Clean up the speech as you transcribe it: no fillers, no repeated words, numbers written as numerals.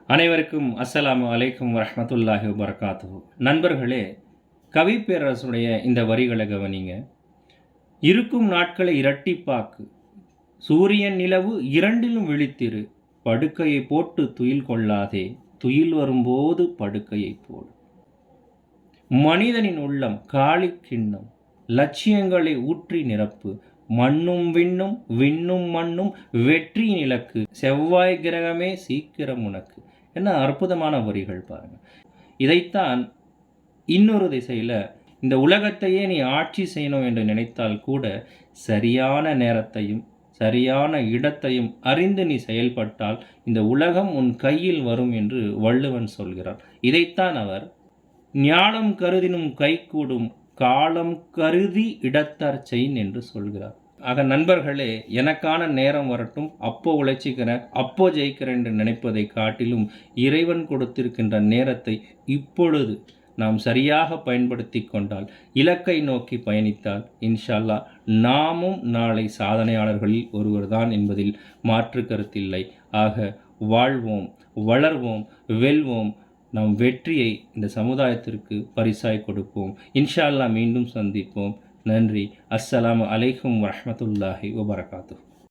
அனைவருக்கும் அஸ்ஸலாமு அலைக்கும் வரஹ்மத்துல்லாஹி வபரகாத்துஹு. நண்பர்களே, கவி பேரரசுடைய இந்த வரிகளை கவனிங்க. இருக்கும் நாட்களை இரட்டிப்பாக்கு, சூரியன் நிலவு இரண்டிலும் விழித்திரு, படுக்கையை போட்டு துயில் கொள்ளாதே, துயில் வரும்போது படுக்கையை போடு. மனிதனின் உள்ளம் காலி கிண்ணம், லட்சியங்களை ஊற்றி நிரப்பு, மண்ணும் விண்ணும் விண்ணும் மண்ணும் வெற்றியின் இலக்கு, செவ்வாய் கிரகமே சீக்கிரம் உனக்கு. என்ன அற்புதமான வரிகள் பாருங்கள். இதைத்தான் இன்னொரு திசையில், இந்த உலகத்தையே நீ ஆட்சி செய்யணும் என்று நினைத்தால் கூட சரியான நேரத்தையும் சரியான இடத்தையும் அறிந்து நீ செயல்பட்டால் இந்த உலகம் உன் கையில் வரும் என்று வள்ளுவன் சொல்கிறார். இதைத்தான் அவர் ஞானம் கருதினும் கைகூடும், காலம் கருதி இடத்தார் செயின் என்று சொல்கிறார். ஆக நண்பர்களே, எனக்கான நேரம் வரட்டும், அப்போ உழைச்சிக்கிறேன், அப்போ ஜெயிக்கிறேன் என்று நினைப்பதை காட்டிலும் இறைவன் கொடுத்திருக்கின்ற நேரத்தை இப்பொழுது நாம் சரியாக பயன்படுத்தி கொண்டால், இலக்கை நோக்கி பயணித்தால், இன்ஷா அல்லாஹ் நாமும் நாளை சாதனையாளர்களில் ஒருவர்தான் என்பதில் மாற்று கருத்தில்லை. ஆக வாழ்வோம், வளர்வோம், வெல்வோம், நம் வெற்றியை இந்த சமுதாயத்திற்கு பரிசாய் கொடுப்போம். இன்ஷா அல்லாஹ் மீண்டும் சந்திப்போம். நன்றி. அஸ்ஸலாமு அலைக்கும் வரஹ்மத்துல்லாஹி வபரகாத்துஹு.